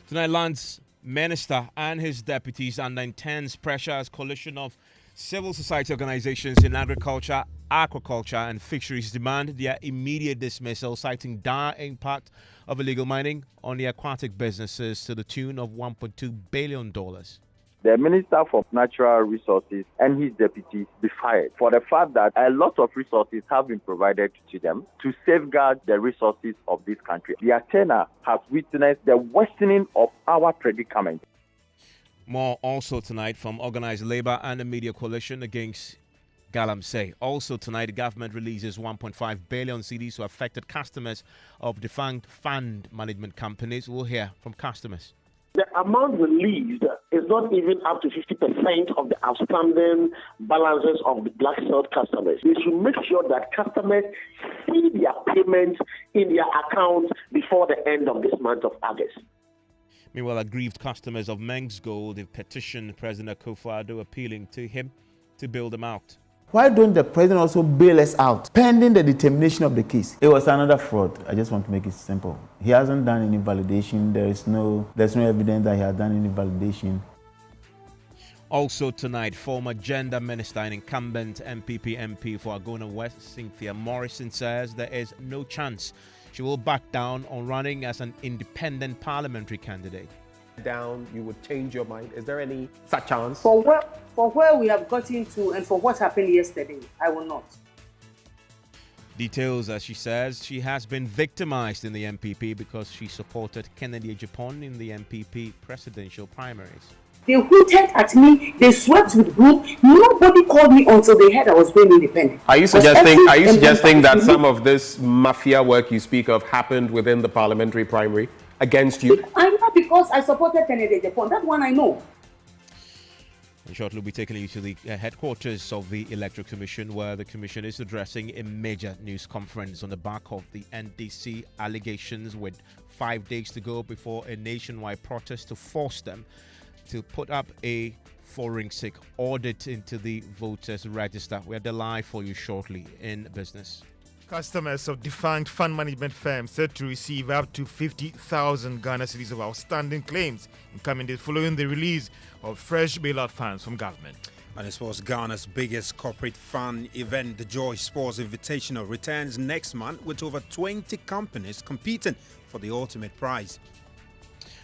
Tonight, Lands Minister and his deputies under intense pressure as coalition of civil society organizations in agriculture, aquaculture and fisheries demand their immediate dismissal, citing dire impact of illegal mining on the aquatic businesses to the tune of $1.2 billion. The Minister for Natural Resources and his deputies be fired for the fact that a lot of resources have been provided to them to safeguard the resources of this country. Their tenure has witnessed the worsening of our predicament. More also tonight from Organized Labour and the Media Coalition against Galamsey. Also tonight, the government releases 1.5 billion cedis to affected customers of defunct fund management companies. We'll hear from customers. The amount released is not even up to 50% of the outstanding balances of the black sold customers. We should make sure that customers see their payments in their accounts before the end of this month of August. Meanwhile, aggrieved customers of Mengs Gold have petitioned President Akufo-Addo appealing to him to bail them out. Why don't the president also bail us out pending the determination of the case? It was another fraud. I just want to make it simple. He hasn't done any validation. There's no evidence that he has done any validation. Also tonight, former gender minister and incumbent MPP MP for Agona West, Cynthia Morrison, says there is no chance she will back down on running as an independent parliamentary candidate. Down, you would change your mind. Is there any such chance? For where we have gotten to and for what happened yesterday, I will not. Details, as she says, she has been victimized in the MPP because she supported Kennedy Ejapon in the MPP presidential primaries. They hooted at me, they swept with broom. Nobody called me until they heard I was going independent. Are you suggesting that some of this mafia work you speak of happened within the parliamentary primary against you? I know because I supported Kennedy Ejapon. That one I know. And shortly, we'll be taking you to the headquarters of the Electoral Commission, where the Commission is addressing a major news conference on the back of the NDC allegations, with 5 days to go before a nationwide protest to force them to put up a forensic audit into the voters register. We have the live for you shortly in business. Customers of defunct fund management firms said to receive up to 50,000 Ghana cedis of outstanding claims in coming days following the release of fresh bailout funds from government. And it was Ghana's biggest corporate fun event, the Joy Sports Invitational, returns next month with over 20 companies competing for the ultimate prize.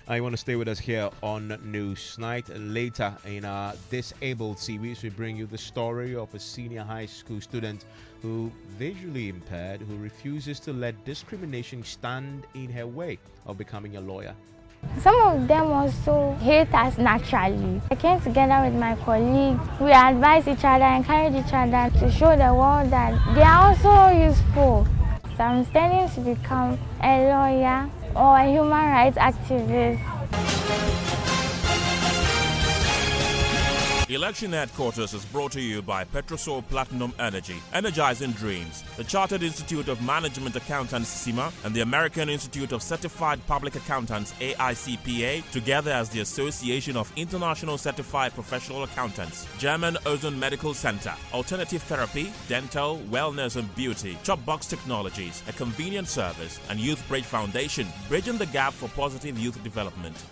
I want to stay with us here on Newsnight. Later in our Disabled series, we bring you the story of a senior high school student who visually impaired, who refuses to let discrimination stand in her way of becoming a lawyer. Some of them also hate us naturally. I came together with my colleagues. We advise each other, encourage each other to show the world that they are also useful. So I'm studying to become a lawyer or a human rights activist. Election Headquarters is brought to you by Petrosol Platinum Energy, energizing dreams. The Chartered Institute of Management Accountants (CIMA) and the American Institute of Certified Public Accountants (AICPA), together as the Association of International Certified Professional Accountants. German Ozone Medical Center, alternative therapy, dental, wellness and beauty. Chopbox Technologies, a convenient service, and Youth Bridge Foundation, bridging the gap for positive youth development.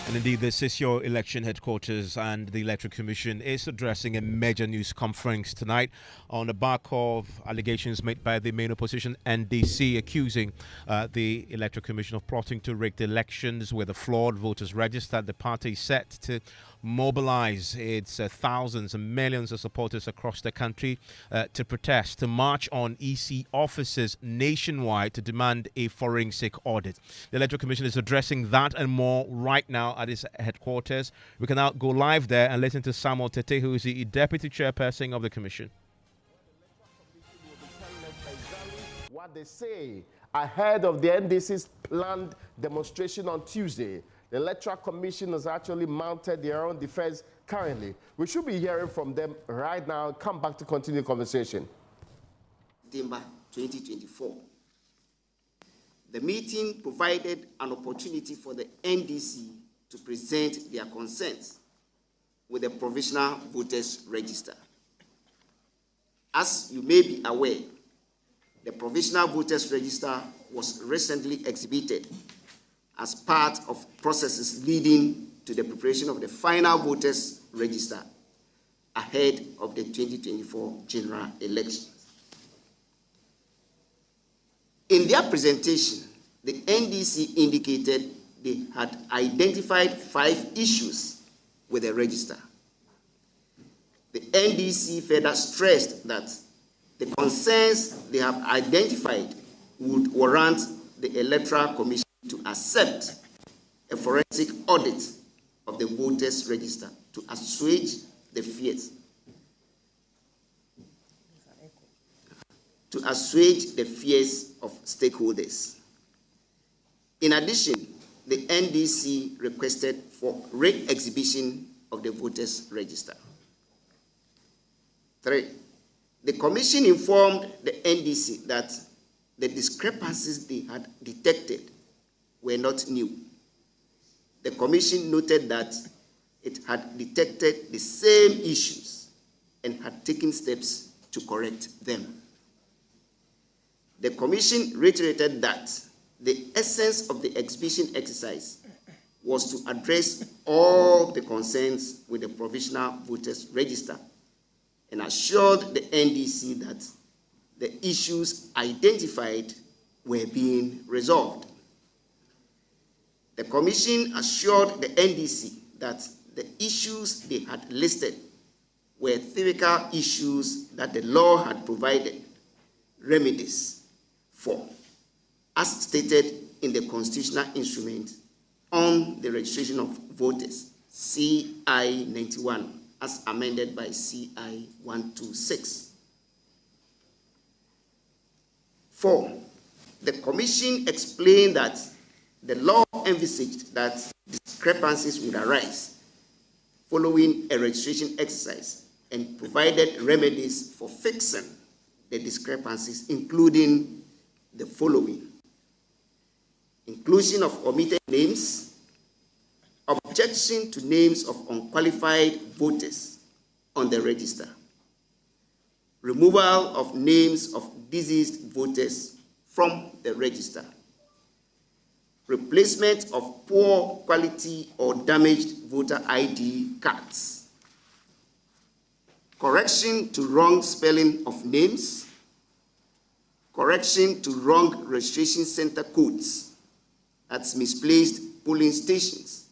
And indeed, this is your election headquarters, and the Electoral Commission is addressing a major news conference tonight on the back of allegations made by the main opposition NDC, accusing the Electoral Commission of plotting to rig the elections with a flawed voters register. The party is set to mobilize its thousands and millions of supporters across the country to protest, to march on EC offices nationwide to demand a forensic audit. The Electoral Commission is addressing that and more right now at its headquarters. We can now go live there and listen to Samuel Tete, who is the Deputy Chairperson of the Commission. What they say ahead of the NDC's planned demonstration on Tuesday. The Electoral Commission has actually mounted their own defense currently. We should be hearing from them right now. Come back to continue the conversation. December 2024. The meeting provided an opportunity for the NDC to present their concerns with the Provisional Voters Register. As you may be aware, the Provisional Voters Register was recently exhibited as part of processes leading to the preparation of the final voters register ahead of the 2024 general election. In their presentation, the NDC indicated they had identified 5 issues with the register. The NDC further stressed that the concerns they have identified would warrant the Electoral Commission to accept a forensic audit of the voters' register to assuage the fears. To assuage the fears of stakeholders. In addition, the NDC requested for re-exhibition of the voters' register. 3. The Commission informed the NDC that the discrepancies they had detected were not new. The Commission noted that it had detected the same issues and had taken steps to correct them. The Commission reiterated that the essence of the exhibition exercise was to address all the concerns with the provisional voters register and assured the NDC that the issues identified were being resolved. The Commission assured the NDC that the issues they had listed were theoretical issues that the law had provided remedies for, as stated in the constitutional instrument on the registration of voters, CI 91, as amended by CI 126. 4. The Commission explained that the law envisaged that discrepancies would arise following a registration exercise and provided remedies for fixing the discrepancies, including the following: inclusion of omitted names, objection to names of unqualified voters on the register, removal of names of deceased voters from the register, replacement of poor quality or damaged voter ID cards, correction to wrong spelling of names, correction to wrong registration center codes, that's misplaced polling stations,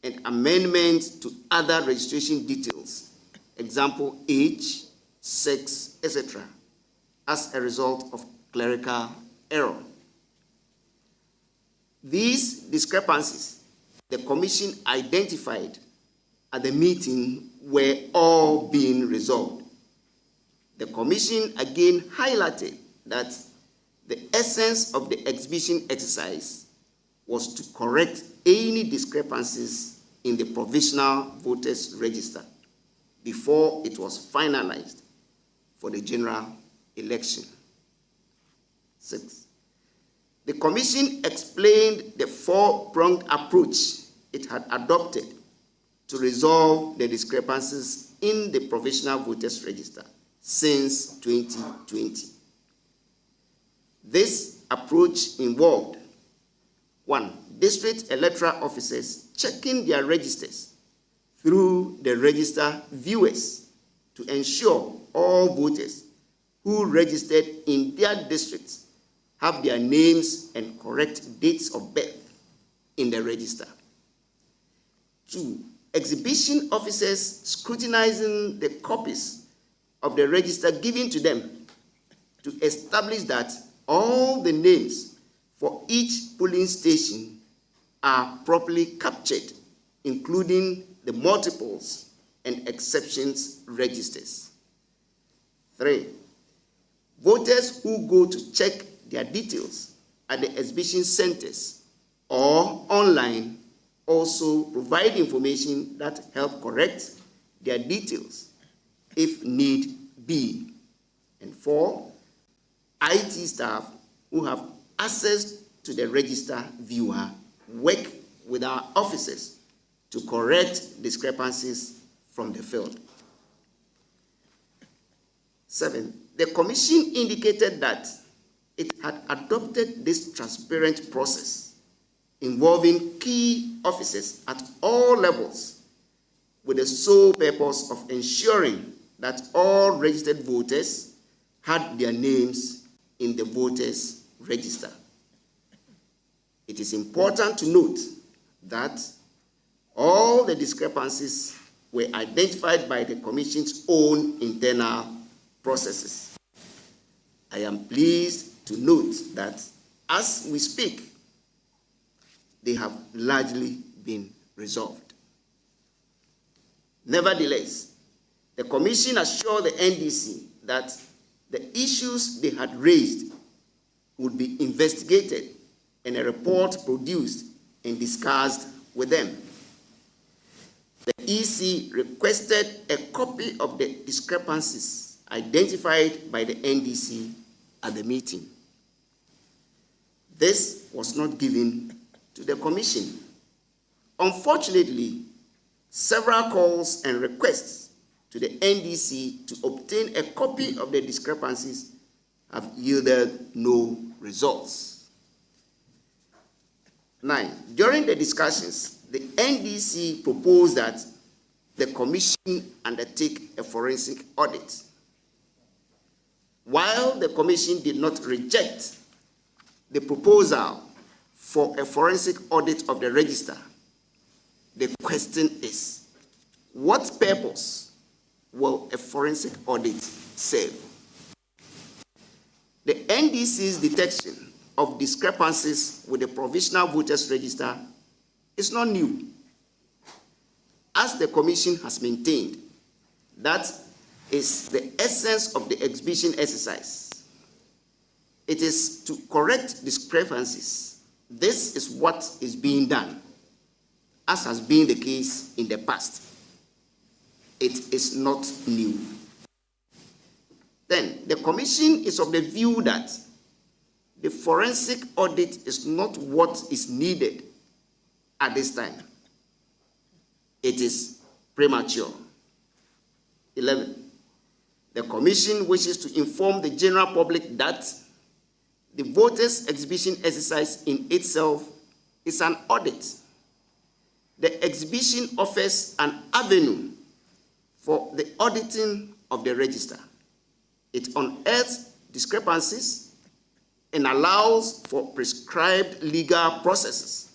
and amendment to other registration details, example age, sex, etc., as a result of clerical error. These discrepancies the Commission identified at the meeting were all being resolved. The Commission again highlighted that the essence of the exhibition exercise was to correct any discrepancies in the provisional voters register before it was finalized for the general election. 6. The Commission explained the 4-pronged approach it had adopted to resolve the discrepancies in the provisional voters register since 2020. This approach involved: 1. District electoral officers checking their registers through the register viewers to ensure all voters who registered in their districts have their names and correct dates of birth in the register. 2. Exhibition officers scrutinizing the copies of the register given to them to establish that all the names for each polling station are properly captured, including the multiples and exceptions registers. 3. Voters who go to check their details at the exhibition centers or online also provide information that help correct their details if need be. And 4, IT staff who have access to the register viewer work with our officers to correct discrepancies from the field. 7. The Commission indicated that it had adopted this transparent process involving key officers at all levels with the sole purpose of ensuring that all registered voters had their names in the voters' register. It is important to note that all the discrepancies were identified by the Commission's own internal processes. I am pleased to note that as we speak, they have largely been resolved. Nevertheless, the Commission assured the NDC that the issues they had raised would be investigated and a report produced and discussed with them. The EC requested a copy of the discrepancies identified by the NDC at the meeting. This was not given to the Commission. Unfortunately, several calls and requests to the NDC to obtain a copy of the discrepancies have yielded no results. 9. During the discussions, the NDC proposed that the Commission undertake a forensic audit. While the Commission did not reject the proposal for a forensic audit of the register, the question is, what purpose will a forensic audit serve? The NDC's detection of discrepancies with the provisional voters register is not new. As the Commission has maintained, that is the essence of the exhibition exercise. It is to correct discrepancies. This is what is being done, as has been the case in the past. It is not new. Then, the Commission is of the view that the forensic audit is not what is needed at this time. It is premature. 11. The Commission wishes to inform the general public that the voters' exhibition exercise in itself is an audit. The exhibition offers an avenue for the auditing of the register. It unearths discrepancies and allows for prescribed legal processes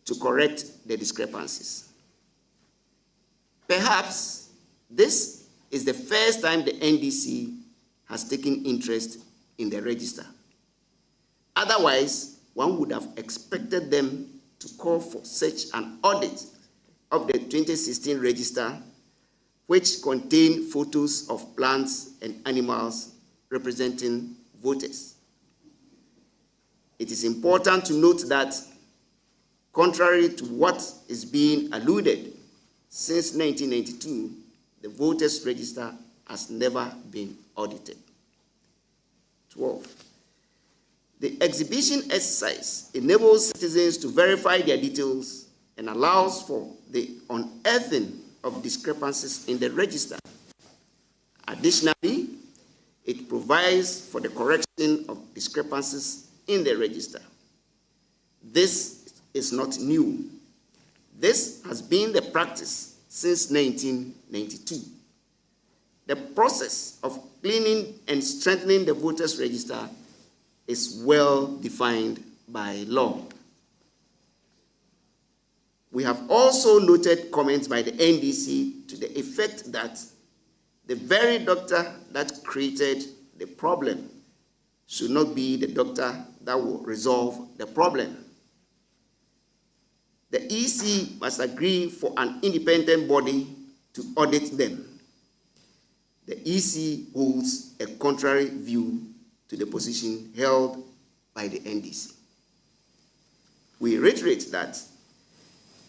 to correct the discrepancies. Perhaps this is the first time the NDC has taken interest in the register. Otherwise, one would have expected them to call for such an audit of the 2016 register, which contained photos of plants and animals representing voters. It is important to note that, contrary to what is being alluded, since 1992, the voters' register has never been audited. 12. The exhibition exercise enables citizens to verify their details and allows for the unearthing of discrepancies in the register. Additionally, it provides for the correction of discrepancies in the register. This is not new. This has been the practice since 1992. The process of cleaning and strengthening the voters' register is well defined by law. We have also noted comments by the NDC to the effect that the very doctor that created the problem should not be the doctor that will resolve the problem. The EC must agree for an independent body to audit them. The EC holds a contrary view to the position held by the NDC. We reiterate that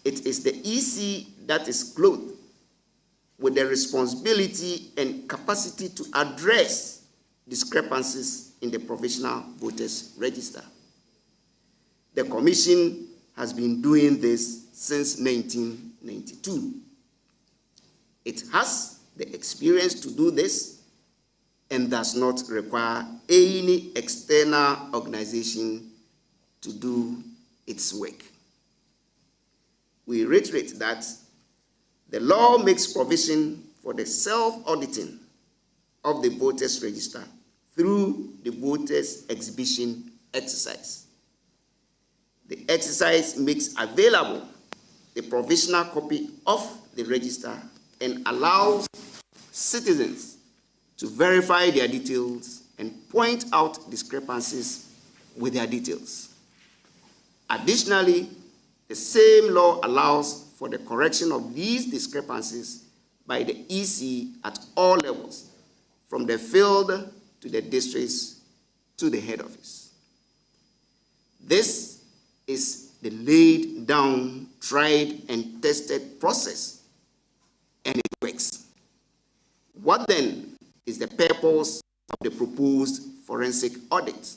it is the EC that is clothed with the responsibility and capacity to address discrepancies in the provisional voters register. The Commission has been doing this since 1992. It has the experience to do this and does not require any external organization to do its work. We reiterate that the law makes provision for the self-auditing of the voters' register through the voters' exhibition exercise. The exercise makes available the provisional copy of the register and allows citizens to verify their details and point out discrepancies with their details. Additionally, the same law allows for the correction of these discrepancies by the EC at all levels, from the field to the districts to the head office. This is the laid down, tried and tested process, and it works. What then is the purpose of the proposed forensic audit?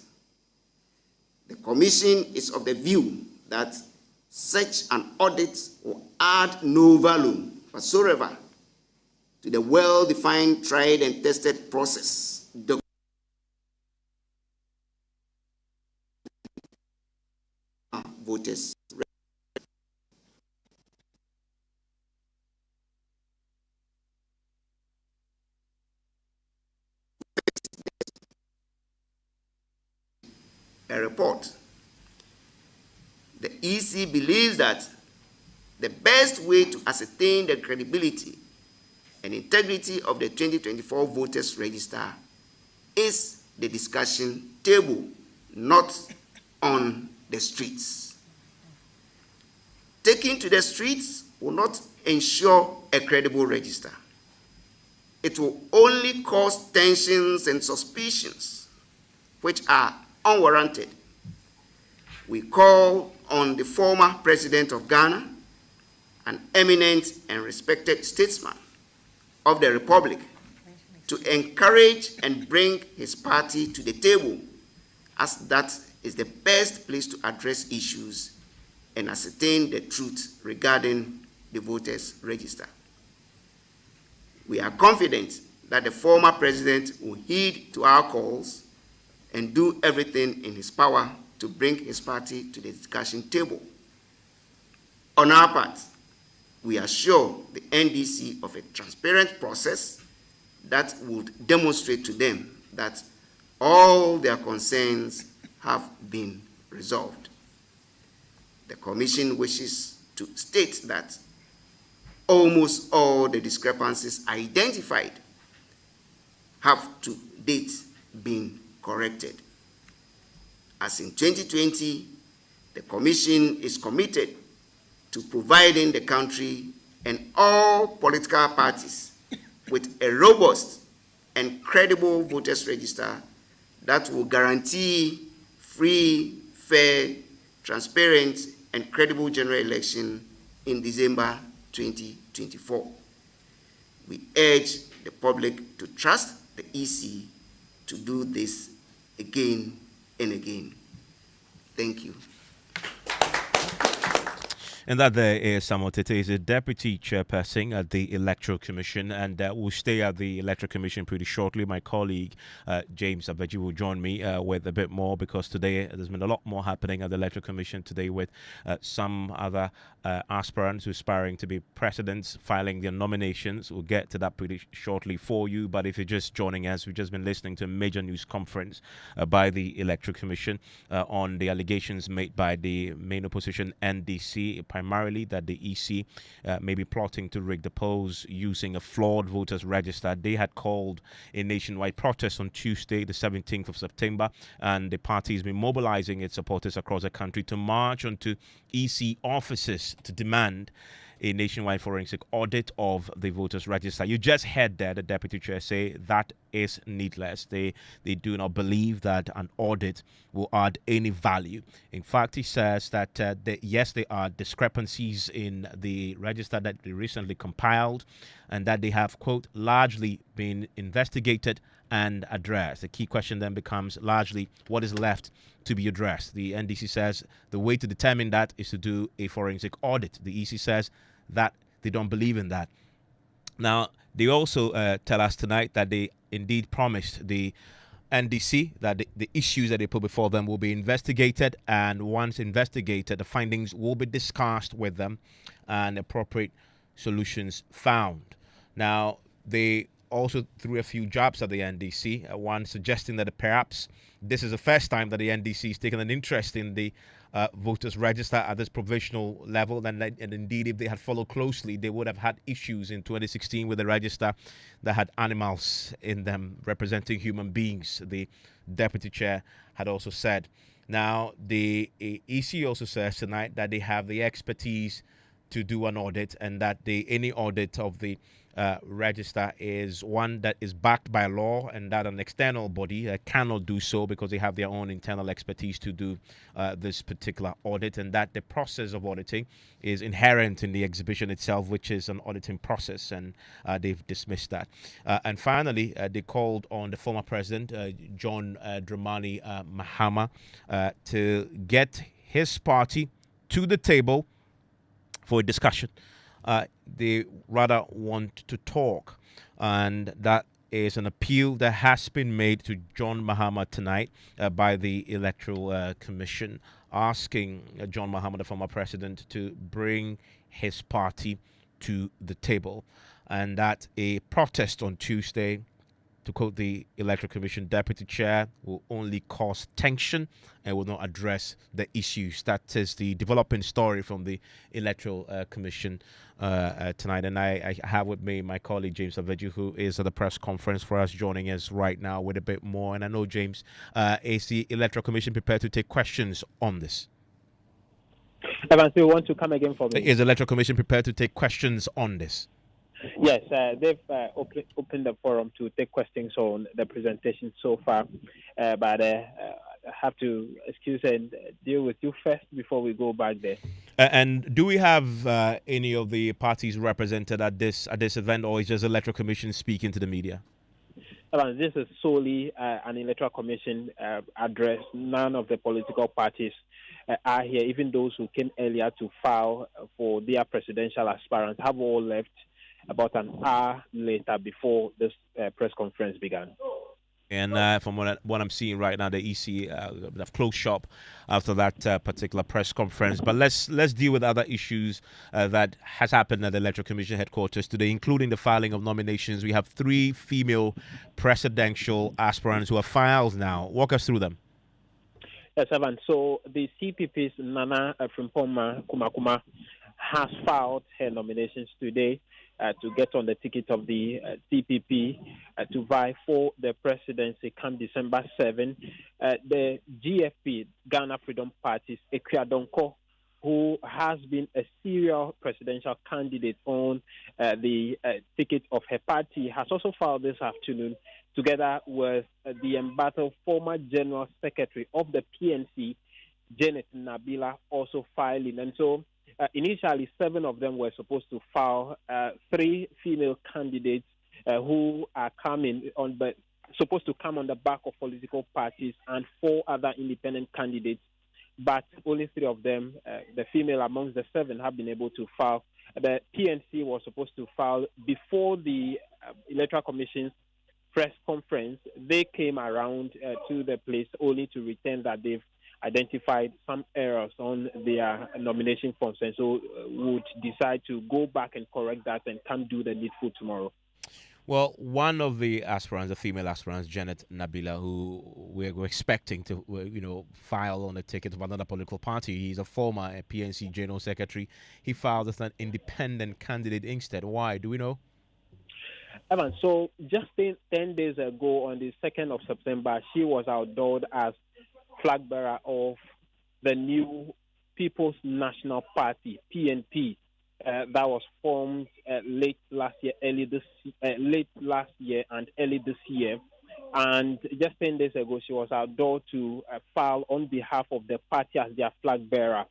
The Commission is of the view that such an audit will add no value whatsoever to the well-defined, tried and tested process voters. A report. The EC believes that the best way to ascertain the credibility and integrity of the 2024 voters register is the discussion table, not on the streets. Taking to the streets will not ensure a credible register. It will only cause tensions and suspicions, which are unwarranted. We call on the former president of Ghana, an eminent and respected statesman of the Republic, to encourage and bring his party to the table, as that is the best place to address issues and ascertain the truth regarding the voters' register. We are confident that the former president will heed to our calls and do everything in his power to bring his party to the discussion table. On our part, we assure the NDC of a transparent process that would demonstrate to them that all their concerns have been resolved. The Commission wishes to state that almost all the discrepancies identified have to date been corrected. As in 2020, the Commission is committed to providing the country and all political parties with a robust and credible voters register that will guarantee free, fair, transparent, and credible general election in December 2024. We urge the public to trust the EC to do this again and again. Thank you. And that there is Samuel Tete, is a deputy chairperson at the Electoral Commission, and we'll stay at the Electoral Commission pretty shortly. My colleague James Abeji will join me with a bit more, because today there's been a lot more happening at the Electoral Commission today, with some other aspirants who are aspiring to be presidents filing their nominations. We'll get to that pretty shortly for you. But if you're just joining us, we've just been listening to a major news conference by the Electoral Commission on the allegations made by the main opposition NDC, primarily that the EC may be plotting to rig the polls using a flawed voters register. They had called a nationwide protest on Tuesday, the 17th of September, and the party has been mobilizing its supporters across the country to march onto EC offices to demand a nationwide forensic audit of the voters register. You just heard there the deputy chair say that is needless. They do not believe that an audit will add any value. In fact, he says that yes, there are discrepancies in the register that they recently compiled, and that they have, quote, largely been investigated and addressed. The key question then becomes largely what is left to be addressed. The NDC says the way to determine that is to do a forensic audit. The EC says that they don't believe in that. Now, they also tell us tonight that they indeed promised the NDC that the issues that they put before them will be investigated, and once investigated, the findings will be discussed with them and appropriate solutions found. Now, they also threw a few jabs at the NDC, one suggesting that perhaps this is the first time that the NDC has taken an interest in the voters register at this provisional level, and indeed if they had followed closely, they would have had issues in 2016 with the register that had animals in them representing human beings, the deputy chair had also said. Now, the EC also says tonight that they have the expertise to do an audit, and that any audit of the register is one that is backed by law, and that an external body cannot do so because they have their own internal expertise to do this particular audit, and that the process of auditing is inherent in the exhibition itself, which is an auditing process, and they've dismissed that. And finally, they called on the former president, John Dramani Mahama, to get his party to the table for a discussion. They rather want to talk, and that is an appeal that has been made to John Mahama tonight by the Electoral Commission, asking John Mahama, the former president, to bring his party to the table, and that a protest on Tuesday, to quote the Electoral Commission deputy chair, will only cause tension and will not address the issues. That is the developing story from the Electoral Commission tonight. And I have with me my colleague James Aveju, who is at the press conference for us, joining us right now with a bit more. And I know, James, is the Electoral Commission prepared to take questions on this? Evans, you want to come again for me? Is the Electoral Commission prepared to take questions on this? Yes, they've opened the forum to take questions on the presentation so far, but I have to excuse and deal with you first before we go back there. And do we have any of the parties represented at this event, or is just the Electoral Commission speaking to the media? This is solely an Electoral Commission address. None of the political parties are here. Even those who came earlier to file for their presidential aspirants have all left about an hour later before this press conference began. And from what I'm seeing right now, the EC have closed shop after that particular press conference. But let's deal with other issues that has happened at the Electoral Commission headquarters today, including the filing of nominations. We have 3 female presidential aspirants who are filed now. Walk us through them. Yes, Evan. So the CPP's Nana Frimpoma Kumakuma has filed her nominations today to get on the ticket of the CPP to vie for the presidency come December 7. The GFP, Ghana Freedom Party's Ekriadonko, who has been a serial presidential candidate on the ticket of her party, has also filed this afternoon together with the embattled former General Secretary of the PNC, Janet Nabila, also filing. And so initially, 7 of them were supposed to file. 3 female candidates who are supposed to come on the back of political parties, and 4 other independent candidates. But only 3 of them, the female amongst the 7, have been able to file. The PNC was supposed to file before the Electoral Commission's press conference. They came around to the place only to return that they've identified some errors on their nomination forms, and so would decide to go back and correct that and come do the needful tomorrow. Well, one of the aspirants, the female aspirants, Janet Nabila, who we're expecting to, file on the ticket of another political party. He's a former PNC General Secretary. He filed as an independent candidate instead. Why? Do we know? Evan, so just 10 days ago, on the 2nd of September, she was outdoored as flag bearer of the new People's National Party, PNP, that was formed late last year and early this year. And just 10 days ago, she was outdoored to file on behalf of the party as their flag bearer.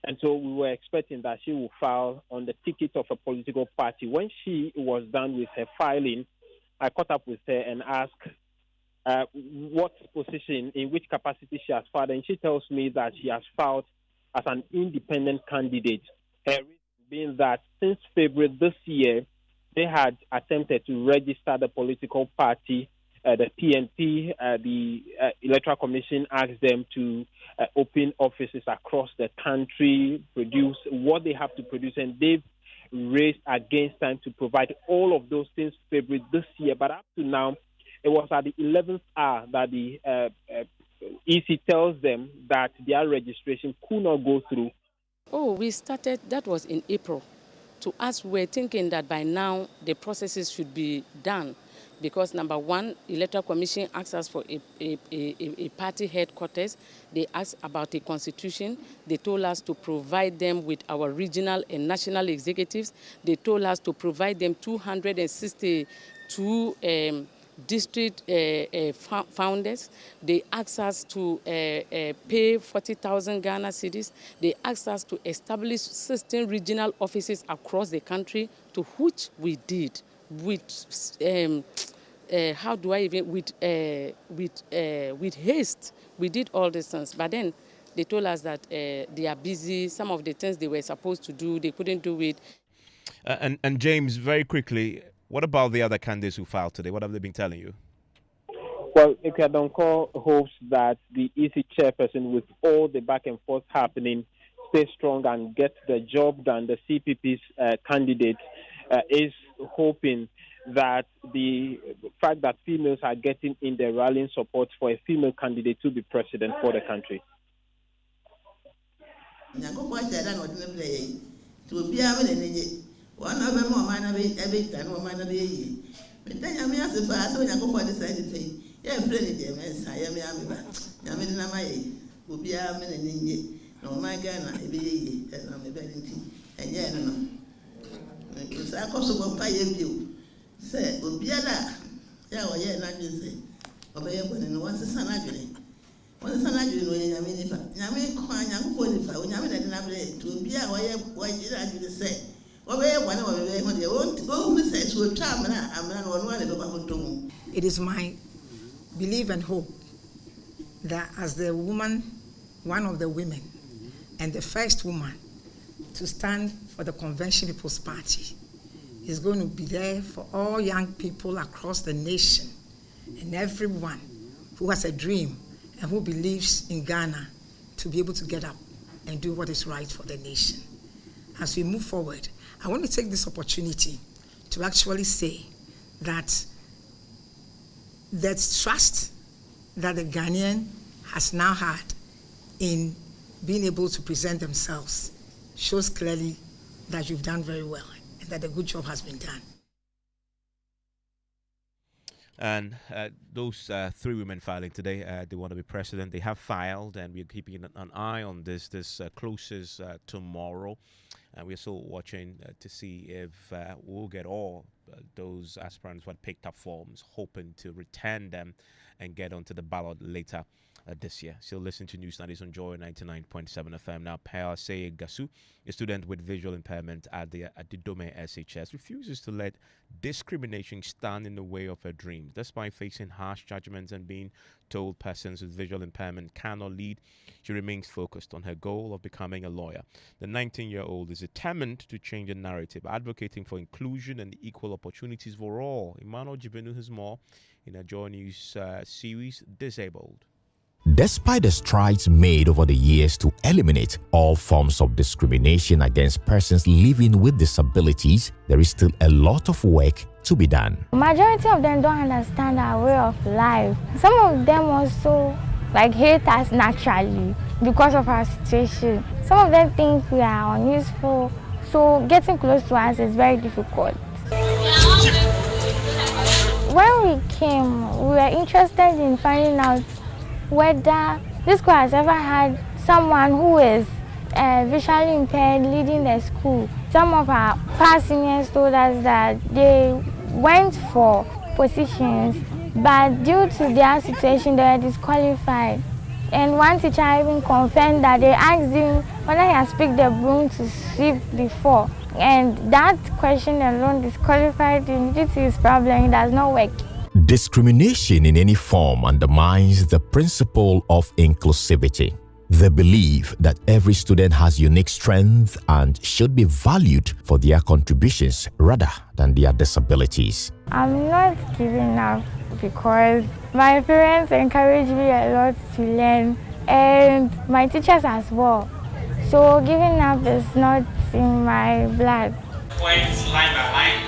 And so we were expecting that she would file on the ticket of a political party. When she was done with her filing, I caught up with her and asked what position, in which capacity she has filed. And she tells me that she has filed as an independent candidate. Her reason being that since February this year, they had attempted to register the political party, the PNP. The Electoral Commission asked them to open offices across the country, produce what they have to produce, and they've raised against them to provide all of those things February this year. But up to now, it was at the 11th hour that the EC tells them that their registration could not go through. Oh, we started, that was in April. To us, we're thinking that by now the processes should be done because, number one, Electoral Commission asks us for a party headquarters. They asked about a constitution. They told us to provide them with our regional and national executives. They told us to provide them 262 district founders. They asked us to pay 40,000 Ghana cedis. They asked us to establish 16 regional offices across the country, to which we did with with haste. We did all these things, but then they told us that they are busy. Some of the things they were supposed to do, they couldn't do it. And James, very quickly, what about the other candidates who filed today? What have they been telling you? Well, Ikeadonko hopes that the EC chairperson, with all the back and forth happening, stay strong and get the job done. The CPP's candidate is hoping that the fact that females are getting in the rallying support for a female candidate to be president for the country. One of them, man, every time, woman of the year. But then I'm asked if I saw you go for the side of the yeah, plenty of them, I am Yamin, will be a man and no, my Ghana, every year, and I'm a betting, and yeah, no. Because I also pay you. Say, will be a la, yeah, not just say, obey when and once the sun actually. When the sun actually, Yamin, if Yamin, young boy, if I would Yamin and Nabre to be a way, why did I say? It is my belief and hope that as the woman, one of the women, and the first woman to stand for the Convention People's Party is going to be there for all young people across the nation and everyone who has a dream and who believes in Ghana to be able to get up and do what is right for the nation. As we move forward, I want to take this opportunity to actually say that the trust that the Ghanaian has now had in being able to present themselves shows clearly that you've done very well and that a good job has been done. And those three women filing today, they want to be president. They have filed, and we're keeping an eye on this. This closes tomorrow. And we're still watching to see if we'll get all those aspirants who had picked up forms, hoping to return them and get onto the ballot later this year. Still listen to News 90s on Joy 99.7 FM. Now, Say Gasu, a student with visual impairment at the Dome SHS, refuses to let discrimination stand in the way of her dreams. Despite facing harsh judgments and being told persons with visual impairment cannot lead, she remains focused on her goal of becoming a lawyer. The 19-year-old is determined to change the narrative, advocating for inclusion and equal opportunities for all. Emmanuel Jibenu has more in a Joy News series, Disabled. Despite the strides made over the years to eliminate all forms of discrimination against persons living with disabilities, there is still a lot of work to be done. Majority of them don't understand our way of life. Some of them also hate us naturally because of our situation. Some of them think we are unuseful, so getting close to us is very difficult. When we came, we were interested in finding out whether this school has ever had someone who is visually impaired leading the school. Some of our past seniors told us that they went for positions, but due to their situation, they were disqualified. And one teacher even confirmed that they asked him whether he has picked the broom to sweep before. And that question alone disqualified him due to his problem. He does not work. Discrimination in any form undermines the principle of inclusivity. They believe that every student has unique strength and should be valued for their contributions rather than their disabilities. I'm not giving up because my parents encourage me a lot to learn, and my teachers as well. So giving up is not in my blood. Points line by line,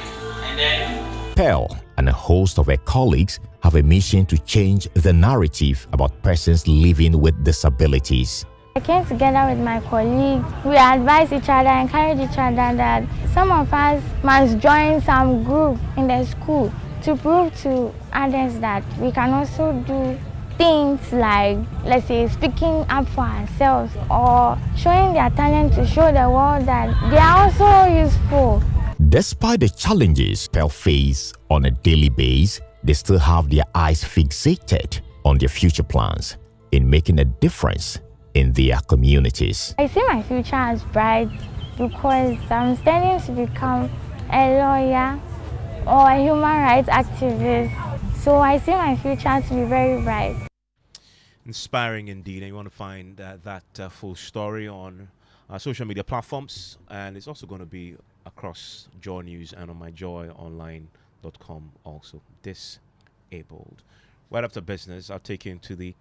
and then Pearl and a host of her colleagues have a mission to change the narrative about persons living with disabilities. I came together with my colleagues. We advise each other, encourage each other that some of us must join some group in the school to prove to others that we can also do things like, let's say, speaking up for ourselves or showing their talent to show the world that they are also useful. Despite the challenges Pearl face on a daily basis, they still have their eyes fixated on their future plans in making a difference in their communities. I see my future as bright because I'm studying to become a lawyer or a human rights activist. So I see my future to be very bright. Inspiring indeed. And you want to find that full story on social media platforms, and it's also going to be across Joy News and on myjoyonline.com also. Disabled. Right after business, I'll take you into the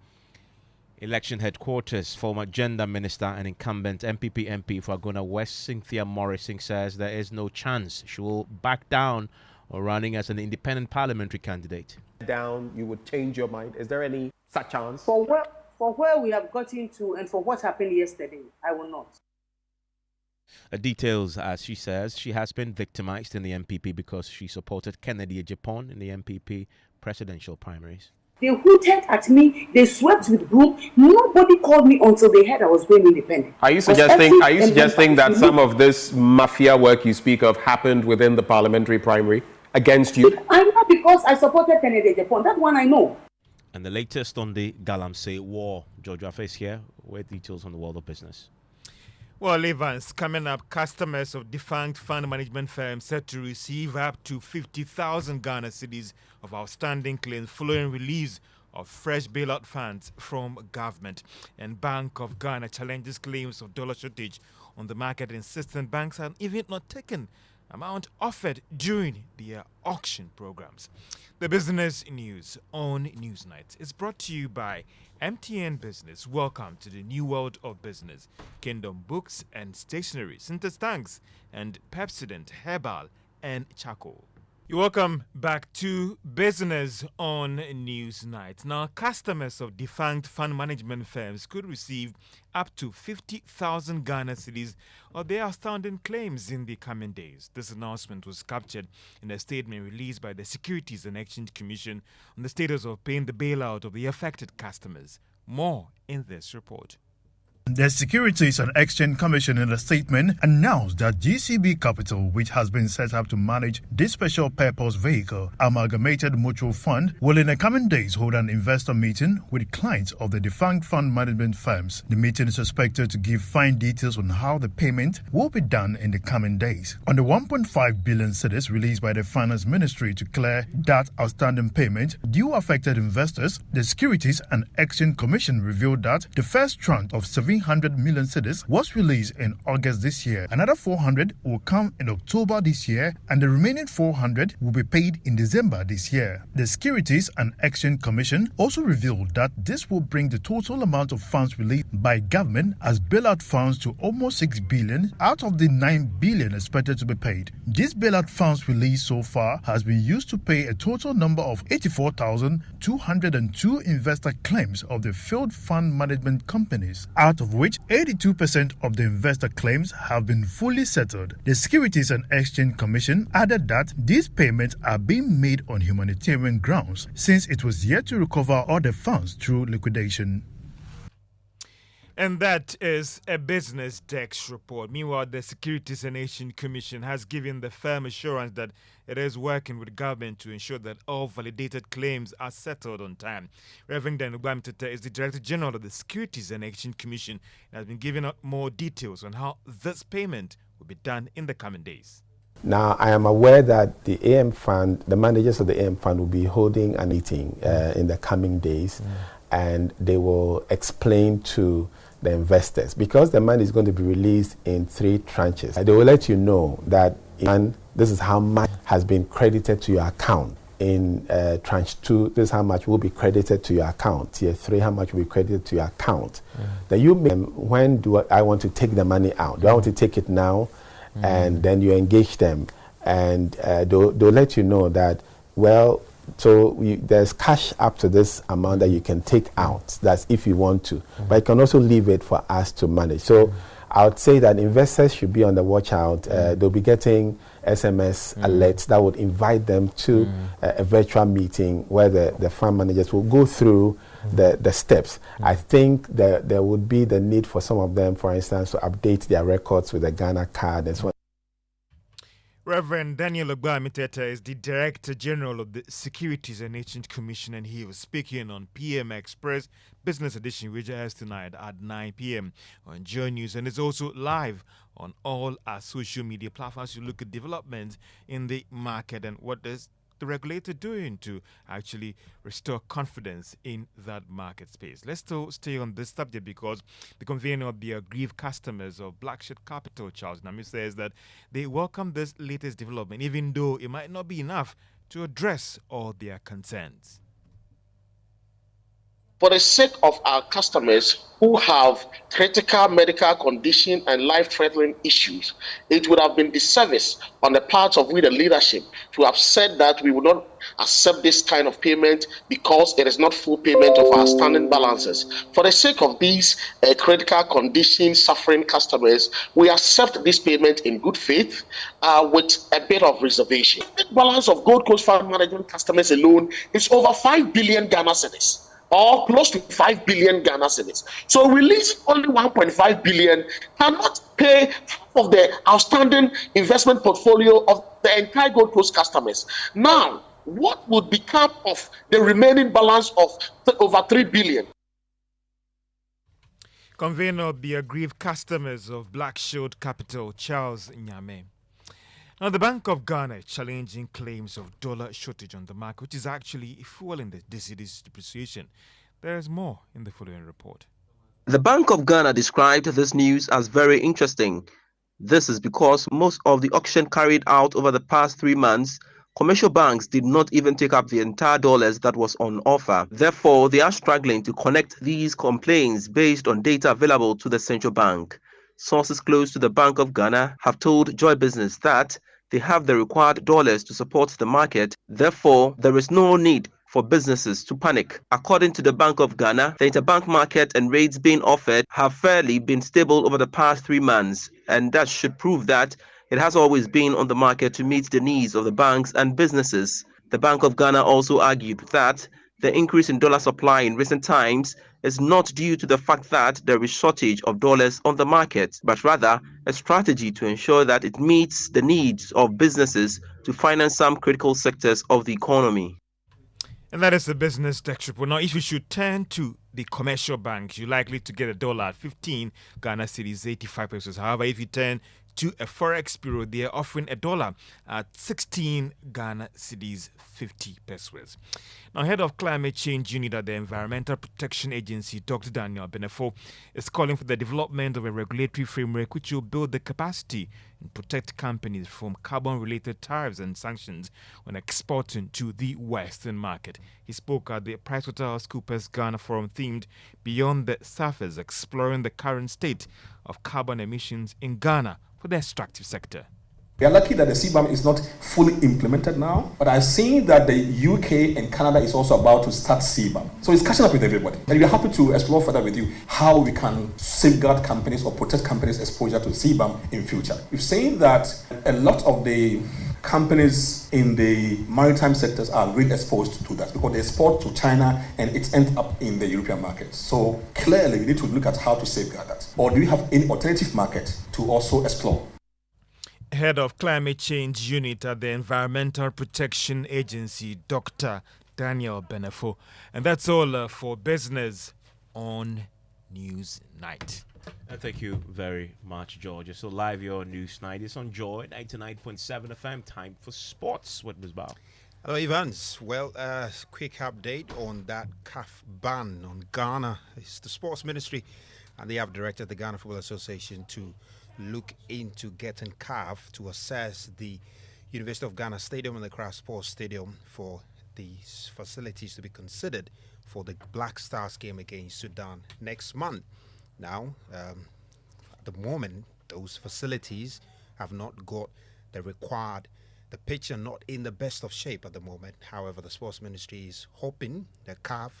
election headquarters. Former gender minister and incumbent MPP MP for Agona West, Cynthia Morrison, says there is no chance she will back down or running as an independent parliamentary candidate. Down, you would change your mind. Is there any such chance? For where we have gotten to and for what happened yesterday, I will not. Details, as she says, she has been victimized in the MPP because she supported Kennedy Ejapon in the MPP presidential primaries. They hooted at me, they swept with broom. Nobody called me until they heard I was going independent. Are you suggesting that some of this mafia work you speak of happened within the parliamentary primary against you? I know because I supported Kennedy Ejapon. That one I know. And the latest on the Galamsey war. George Rafa is here with details on the world of business. Well, Evans, coming up, customers of defunct fund management firms set to receive up to 50,000 Ghana cedis of outstanding claims following release of fresh bailout funds from government. And Bank of Ghana challenges claims of dollar shortage on the market, insisting banks have even not taken amount offered during their auction programs. The business news on Newsnight is brought to you by MTN Business. Welcome to the new world of business. Kingdom Books and Stationery, Sinter's Tanks, and Pepsodent Herbal and Charcoal. You're welcome back to Business on Newsnight. Now, customers of defunct fund management firms could receive up to 50,000 Ghana cedis of their outstanding claims in the coming days. This announcement was captured in a statement released by the Securities and Exchange Commission on the status of paying the bailout of the affected customers. More in this report. The Securities and Exchange Commission in a statement announced that GCB Capital, which has been set up to manage this special purpose vehicle, Amalgamated Mutual Fund, will in the coming days hold an investor meeting with clients of the defunct fund management firms. The meeting is expected to give fine details on how the payment will be done in the coming days. On the 1.5 billion cedis released by the Finance Ministry to clear that outstanding payment due affected investors, the Securities and Exchange Commission revealed that the first tranche of 700 million cedis was released in August this year. Another 400 will come in October this year, and the remaining 400 will be paid in December this year. The Securities and Exchange Commission also revealed that this will bring the total amount of funds released by government as bailout funds to almost 6 billion out of the 9 billion expected to be paid. This bailout funds released so far has been used to pay a total number of 84,202 investor claims of the failed fund management companies, out of which 82% of the investor claims have been fully settled. The Securities and Exchange Commission added that these payments are being made on humanitarian grounds, since it was yet to recover all the funds through liquidation. And that is a Business Desk report. Meanwhile, the Securities and Exchange Commission has given the firm assurance that it is working with government to ensure that all validated claims are settled on time. Reverend Dan Ubamtete is the Director General of the Securities and Exchange Commission and has been giving out more details on how this payment will be done in the coming days. Now, I am aware that the AM Fund, the managers of the AM Fund will be holding a meeting in the coming days, and they will explain to the investors, because the money is going to be released in 3 tranches. They will let you know that this is how much has been credited to your account. In tranche 2, this is how much will be credited to your account. Tier 3, how much will be credited to your account. Then you make, when do I want to take the money out? Do I want to take it now? And then you engage them, and they'll let you know that, well, so there's cash up to this amount that you can take out. That's if you want to. But you can also leave it for us to manage. So I would say that investors should be on the watch out. They'll be getting SMS alerts that would invite them to a virtual meeting where the fund managers will go through the steps. I think there would be the need for some of them, for instance, to update their records with the Ghana card and so on. Reverend Daniel Agona is the Director General of the Securities and Exchange Commission, and he was speaking on PM Express Business Edition, which airs tonight at 9 p.m. on Joy News, and it's also live on all our social media platforms. You look at developments in the market and what is the regulator doing to actually restore confidence in that market space. Let's still stay on this subject because the convener of the aggrieved customers of Blackshed Capital, Charles Nami, says that they welcome this latest development, even though it might not be enough to address all their concerns. For the sake of our customers who have critical medical condition and life-threatening issues, it would have been disservice on the part of we, the leadership, to have said that we would not accept this kind of payment because it is not full payment of our standing balances. For the sake of these critical condition suffering customers, we accept this payment in good faith with a bit of reservation. The balance of Gold Coast Fund Management customers alone is over 5 billion Ghana cedis, or close to 5 billion Ghana cedis. So release only 1.5 billion cannot pay half of the outstanding investment portfolio of the entire Gold Coast customers. Now, what would become of the remaining balance of over 3 billion? Convener of the aggrieved customers of Blackshed Capital, Charles Nyame. Now, the Bank of Ghana is challenging claims of dollar shortage on the market, which is actually fueling the city's depreciation. There is more in the following report. The Bank of Ghana described this news as very interesting. This is because most of the auction carried out over the past 3 months, commercial banks did not even take up the entire dollars that was on offer. Therefore, they are struggling to connect these complaints based on data available to the central bank. Sources close to the Bank of Ghana have told Joy Business that they have the required dollars to support the market. Therefore, there is no need for businesses to panic. According to the Bank of Ghana, the interbank market and rates being offered have fairly been stable over the past 3 months, and that should prove that it has always been on the market to meet the needs of the banks and businesses. The Bank of Ghana also argued that the increase in dollar supply in recent times is not due to the fact that there is shortage of dollars on the market, but rather a strategy to ensure that it meets the needs of businesses to finance some critical sectors of the economy. And that is the business tech report. Now, if you should turn to the commercial banks, you're likely to get a dollar at 15 Ghana cedis, 85 pesos. However, if you turn to a forex bureau, they are offering a dollar at 16 Ghana cedis, 50 pesos. Now, head of climate change unit at the Environmental Protection Agency, Dr. Daniel Benefo, is calling for the development of a regulatory framework which will build the capacity and protect companies from carbon-related tariffs and sanctions when exporting to the Western market. He spoke at the PricewaterhouseCoopers Ghana Forum themed Beyond the Surface, exploring the current state of carbon emissions in Ghana for the extractive sector. We are lucky that the CBAM is not fully implemented now, but I've seen that the UK and Canada is also about to start CBAM. So it's catching up with everybody. And we're happy to explore further with you how we can safeguard companies or protect companies' exposure to CBAM in future. We've seen that a lot of the companies in the maritime sectors are really exposed to that because they export to China and it ends up in the European market. So clearly we need to look at how to safeguard that. Or do we have any alternative market to also explore? Head of Climate Change Unit at the Environmental Protection Agency, Dr. Daniel Benefo. And that's all for Business on News Night. Thank you very much, George. So live your News Night is on Joy 99.7 FM. Time for sports with Ms. Bao. Hello, Evans. Well, quick update on that CAF ban on Ghana. It's the Sports Ministry and they have directed the Ghana Football Association to look into getting CAF to assess the University of Ghana Stadium and the Accra Sports Stadium for these facilities to be considered for the Black Stars game against Sudan next month. Now, at the moment, those facilities have not got the required, the pitch are not in the best of shape at the moment. However, the Sports Ministry is hoping that CAF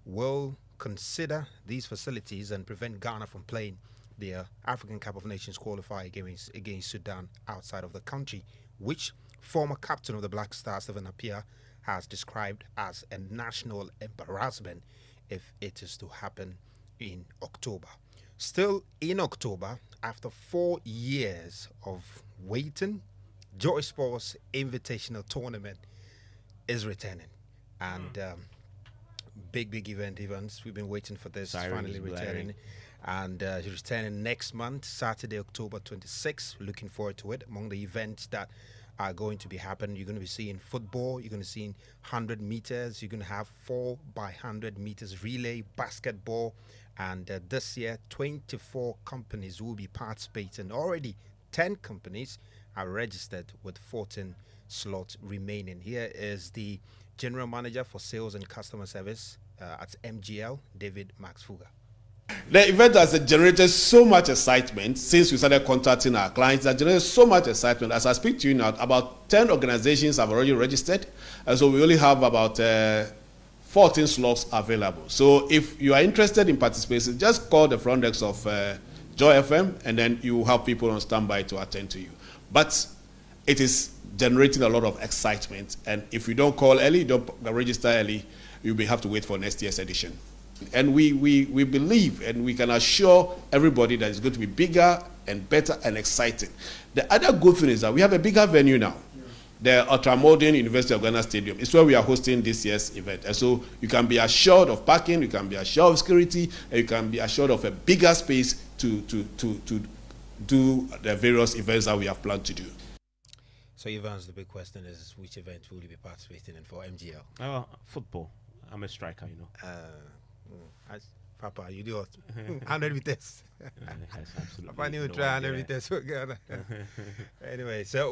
will consider these facilities and prevent Ghana from playing their African Cup of Nations qualifier against Sudan outside of the country, which former captain of the Black Stars, Stephen Appiah, has described as a national embarrassment if it is to happen in October. Still in October, after 4 years of waiting, Joy Sports Invitational Tournament is returning. And big events. We've been waiting for this. Sirens finally returning. And it's returning next month, Saturday, October 26th. Looking forward to it. Among the events that are going to be happening, you're going to be seeing football, you're going to see 100 meters, you're going to have 4x100 meters relay, basketball, and this year 24 companies will be participating. Already 10 companies are registered with 14 slots remaining. Here is the General Manager for Sales and Customer Service at MGL, David Max Fuga. The event has generated so much excitement since we started contacting our clients. That generated so much excitement. As I speak to you now, about 10 organizations have already registered, and so we only have about 14 slots available. So if you are interested in participating, just call the front desk of Joy FM, and then you will have people on standby to attend to you. But it is generating a lot of excitement, and if you don't call early, don't register early, you'll have to wait for next year's edition. And we believe and we can assure everybody that it's going to be bigger and better and exciting. The other good thing is that we have a bigger venue now. The ultramodern University of Ghana Stadium is where we are hosting this year's event. And so you can be assured of parking, you can be assured of security, and you can be assured of a bigger space to do the various events that we have planned to do. So Evans, the big question is, which event will you be participating in for MGL? Football. I'm a striker, you know. Papa, you do what? 100 meters. Yes, absolutely. Papa knew try 100 meters for Ghana. Anyway, so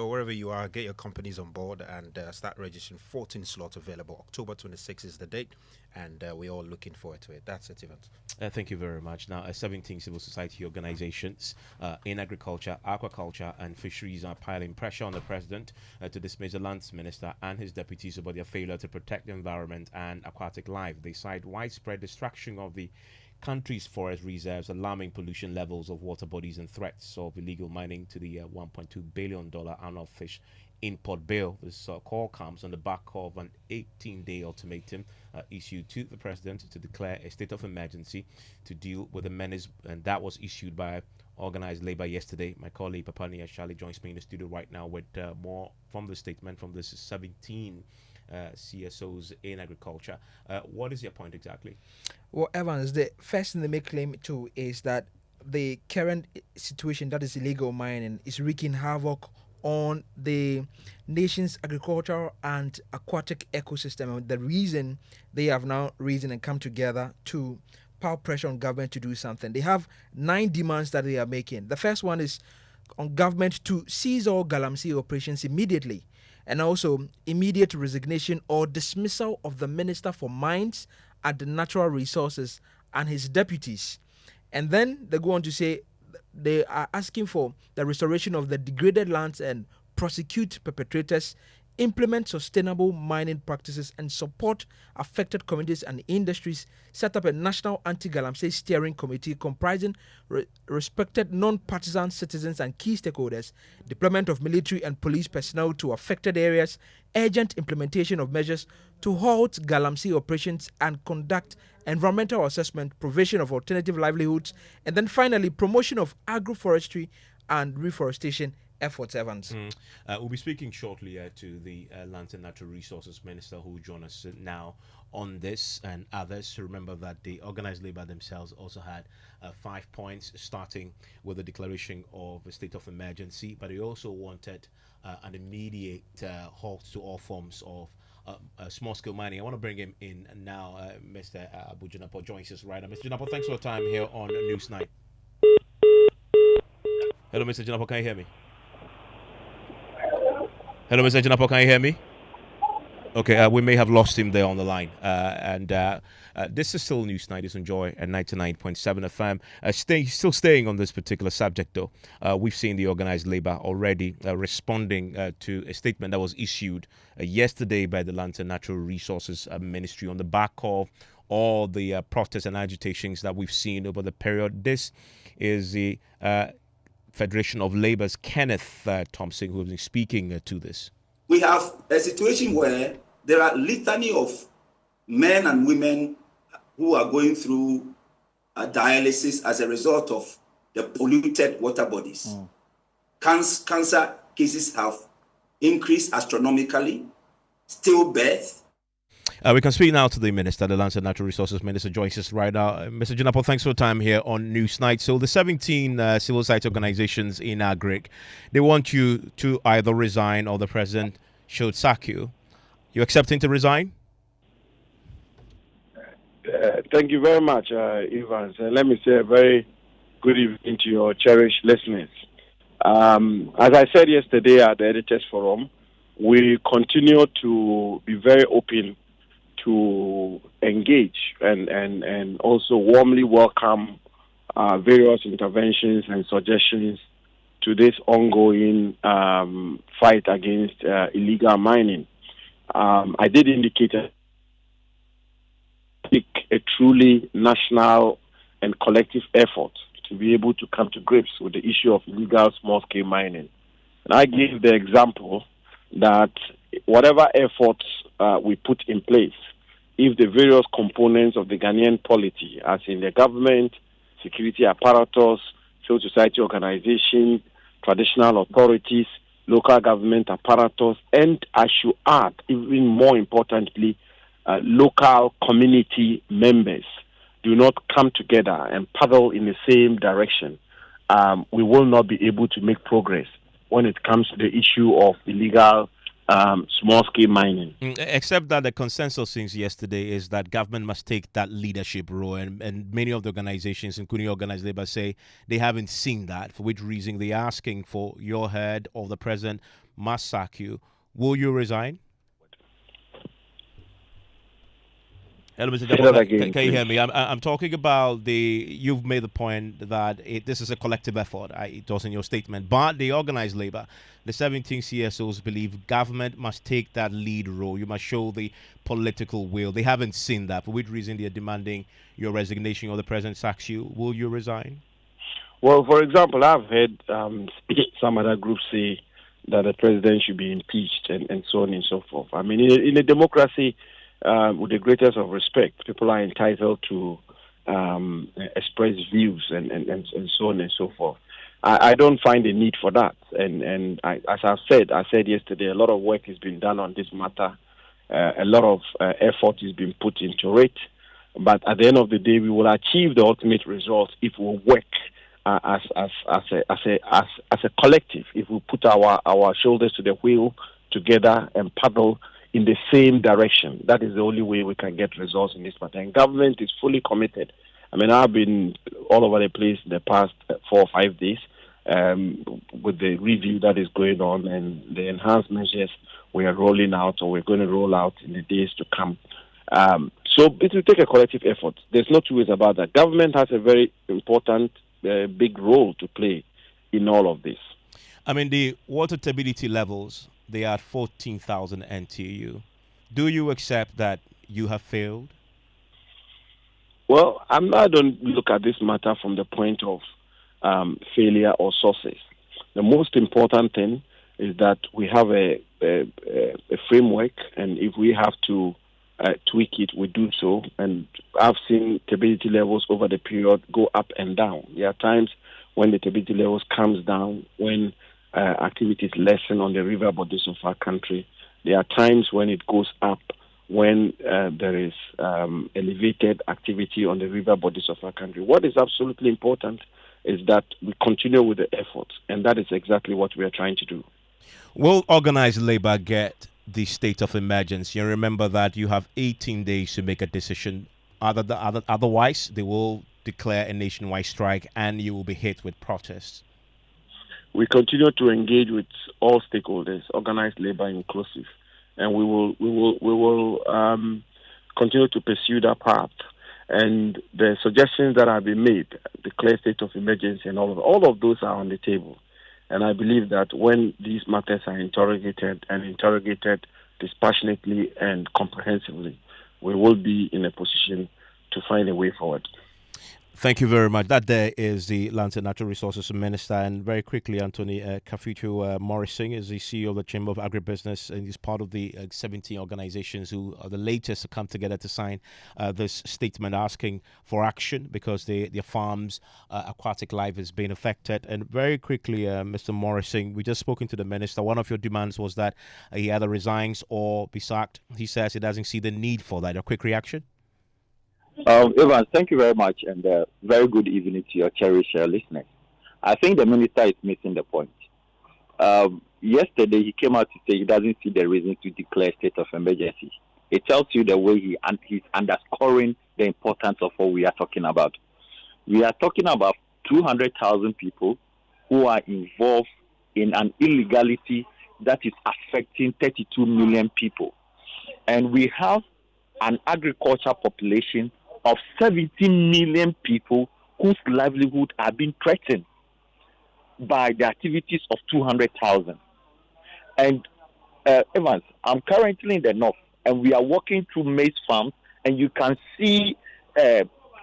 wherever you are, get your companies on board and start registering. 14 slots available. October 26th is the date, and we're all looking forward to it. That's it, Evans. Thank you very much. Now, 17 civil society organizations in agriculture, aquaculture, and fisheries are piling pressure on the president to dismiss the lands minister and his deputies about their failure to protect the environment and aquatic life. They cite widespread destruction of the country's forest reserves, alarming pollution levels of water bodies, and threats of illegal mining to the $1.2 billion annual fish import bill. This call comes on the back of an 18-day ultimatum issued to the president to declare a state of emergency to deal with the menace, and that was issued by organized labor yesterday. My colleague Papania Charlie joins me in the studio right now with more from the statement from this 17 CSOs in agriculture. What is your point exactly? Well, Evans, the first thing they make claim to is that the current situation, that is illegal mining, is wreaking havoc on the nation's agricultural and aquatic ecosystem. And the reason they have now risen and come together to pile pressure on government to do something. They have 9 demands that they are making. The first one is on government to cease all Galamsey operations immediately, and also immediate resignation or dismissal of the Minister for Mines and Natural Resources and his deputies. And then they go on to say they are asking for the restoration of the degraded lands and prosecute perpetrators, implement sustainable mining practices, and support affected communities and industries, set up a national anti-Galamsey steering committee comprising respected non-partisan citizens and key stakeholders, deployment of military and police personnel to affected areas, urgent implementation of measures to halt Galamsey operations and conduct environmental assessment, provision of alternative livelihoods, and then finally promotion of agroforestry and reforestation efforts, Evans. We'll be speaking shortly to the Lands and Natural Resources Minister, who will join us now on this and others. Remember that the organized labor themselves also had 5 points, starting with the declaration of a state of emergency, but they also wanted an immediate halt to all forms of small-scale mining. I want to bring him in now. Mr. Abu Junapo joins us right now. Mr. Junapo, thanks for your time here on Newsnight. Hello, Mr. Junapo, can you hear me? Hello, Mr. Junapo, can you hear me? Okay, we may have lost him there on the line. This is still Newsnight. It's on Joy at 99.7 FM. Still staying on this particular subject, though. We've seen the organized labor already responding to a statement that was issued yesterday by the Land and Natural Resources Ministry on the back of all the protests and agitations that we've seen over the period. This is the Federation of Labor's Kenneth Thompson who has been speaking to this. We have a situation where there are litany of men and women who are going through dialysis as a result of the polluted water bodies. Cancer cases have increased astronomically, stillbirth. We can speak now to the Minister, the Land and Natural Resources Minister joins us right now. Mr. Junapo, thanks for your time here on Newsnight. So the 17 civil society organizations in Agric, they want you to either resign or the president should sack you. You accepting to resign? Thank you very much, Evans. Let me say a very good evening to your cherished listeners. As I said yesterday at the Editors Forum, we continue to be very open to engage and also warmly welcome various interventions and suggestions to this ongoing fight against illegal mining. I did indicate a truly national and collective effort to be able to come to grips with the issue of illegal small-scale mining. And I gave the example that whatever efforts we put in place, if the various components of the Ghanaian polity, as in the government, security apparatus, civil society organizations, traditional authorities, local government apparatus, and I should add, even more importantly, local community members do not come together and paddle in the same direction, we will not be able to make progress when it comes to the issue of illegal small-scale mining. Except that the consensus since yesterday is that government must take that leadership role, and many of the organizations, including organized labor, say they haven't seen that, for which reason they're asking for your head or the president must sack you. Will you resign? Hello, Mr. Dabo, can you hear me? I'm talking about you've made the point that this is a collective effort. It was in your statement. But the organized labor, the 17 CSOs believe government must take that lead role. You must show the political will. They haven't seen that, for which reason they're demanding your resignation or the president sacks you. Will you resign? Well, for example, I've heard some other groups say that the president should be impeached and so on and so forth. I mean, in a democracy, with the greatest of respect, people are entitled to express views and so on and so forth. I don't find a need for that. And as I said yesterday, a lot of work has been done on this matter. A lot of effort is being put into it. But at the end of the day, we will achieve the ultimate result if we work as a collective. If we put our shoulders to the wheel together and paddle in the same direction. That is the only way we can get results in this matter. And government is fully committed. I mean, I've been all over the place the past 4 or 5 days with the review that is going on and the enhanced measures we are rolling out or we're going to roll out in the days to come. So it will take a collective effort. There's no two ways about that. Government has a very important, big role to play in all of this. I mean, the water turbidity levels, they are at 14,000 NTU. Do you accept that you have failed? Well, I don't look at this matter from the point of failure or sources. The most important thing is that we have a framework, and if we have to tweak it, we do so. And I've seen turbidity levels over the period go up and down. There are times when the turbidity levels comes down, when activities lessen on the river bodies of our country. There are times when it goes up, when there is elevated activity on the river bodies of our country. What is absolutely important is that we continue with the efforts, and that is exactly what we are trying to do. Will organized labor get the state of emergency. And remember that you have 18 days to make a decision. Otherwise, they will declare a nationwide strike and you will be hit with protests. We continue to engage with all stakeholders, organized labor inclusive, and we will continue to pursue that path. And the suggestions that have been made, declare state of emergency and all of those are on the table. And I believe that when these matters are interrogated dispassionately and comprehensively, we will be in a position to find a way forward. Thank you very much. That there is the Lands and Natural Resources Minister. And very quickly, Anthony Kafutu Morrison is the CEO of the Chamber of Agribusiness and he's part of the 17 organizations who are the latest to come together to sign this statement asking for action because their farms, aquatic life is being affected. And very quickly, Mr. Morrison, we just spoken to the minister. One of your demands was that he either resigns or be sacked. He says he doesn't see the need for that. A quick reaction? Evans, thank you very much, and very good evening to your cherished listeners. I think the minister is missing the point. Yesterday, he came out to say he doesn't see the reason to declare state of emergency. It tells you the way he's underscoring the importance of what we are talking about. We are talking about 200,000 people who are involved in an illegality that is affecting 32 million people. And we have an agriculture population of 17 million people whose livelihood are being threatened by the activities of 200,000. And Evans, I'm currently in the north, and we are walking through maize farms, and you can see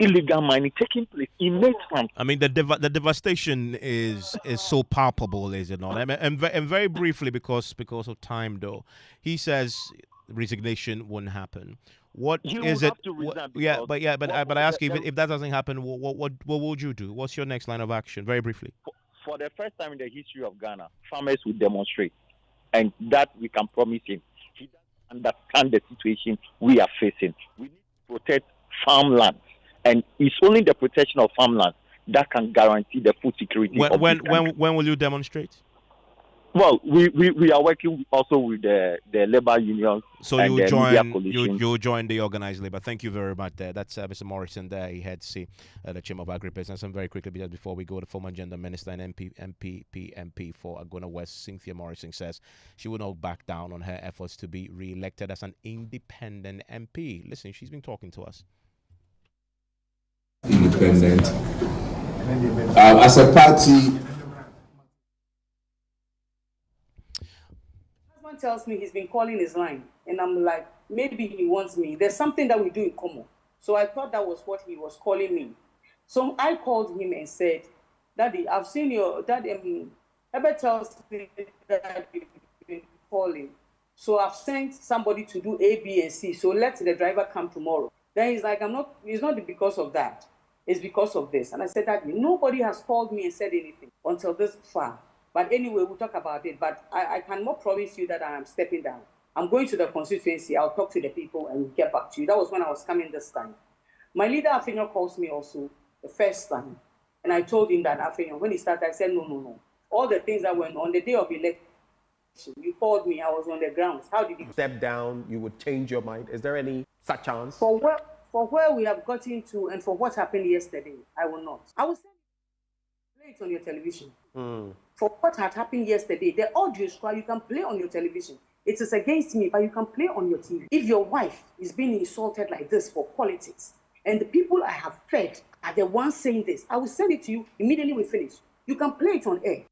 illegal mining taking place in maize farms. I mean, the devastation is so palpable, is it not? And very briefly, because of time, though, he says resignation won't happen. What is it? But I ask you, if that doesn't happen, what would you do? What's your next line of action? Very briefly. For the first time in the history of Ghana, farmers will demonstrate, and that we can promise him. He doesn't understand the situation we are facing. We need to protect farmland, and it's only the protection of farmland that can guarantee the food security. When will you demonstrate? Well, we are working also with the labor unions. So you'll join the organized labor. Thank you very much. That's Mr. Morrison there. He heads the Chamber of Agribusiness. And very quickly, just before we go, the former gender minister and MP for Agona West, Cynthia Morrison, says she will not back down on her efforts to be re-elected as an independent MP. Listen, she's been talking to us. Independent. As a party. Tells me he's been calling his line, and I'm like, maybe he wants me. There's something that we do in common. So I thought that was what he was calling me. So I called him and said, Daddy, I've seen your daddy. Herbert tells me that you've been calling. So I've sent somebody to do A, B, and C. So let the driver come tomorrow. Then he's like, it's not because of that. It's because of this. And I said, Daddy, nobody has called me and said anything until this far. But anyway, we'll talk about it. But I cannot promise you that I am stepping down. I'm going to the constituency. I'll talk to the people and we'll get back to you. That was when I was coming this time. My leader, Afenyo, calls me also the first time. And I told him that, Afenyo, when he started, I said, no. All the things that went on the day of election, you called me. I was on the grounds. How did you step down? You would change your mind. Is there any such chance? For where we have gotten to and for what happened yesterday, I will not. I will play it on your television. For what had happened yesterday, the audio you can play on your television. It is against me, but you can play on your TV. If your wife is being insulted like this for politics, and the people I have fed are the ones saying this, I will send it to you immediately we finish. You can play it on air.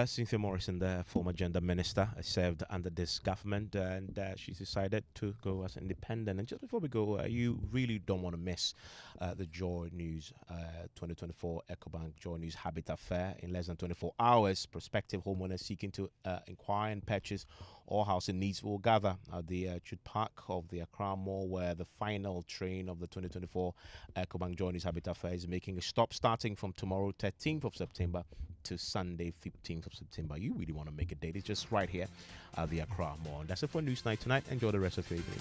Cynthia Morrison, the former gender minister, served under this government, and she's decided to go as independent. And just before we go, you really don't want to miss the Joy News 2024 EcoBank Joy News Habitat Fair. In less than 24 hours, prospective homeowners seeking to inquire and purchase all housing needs will gather at the Chute Park of the Accra Mall, where the final train of the 2024 EcoBank Joy News Habitat Fair is making a stop starting from tomorrow, 13th of September, to Sunday, 15th of September. You really want to make a date. It's just right here at the Accra Mall. And that's it for News Night tonight. Enjoy the rest of your evening.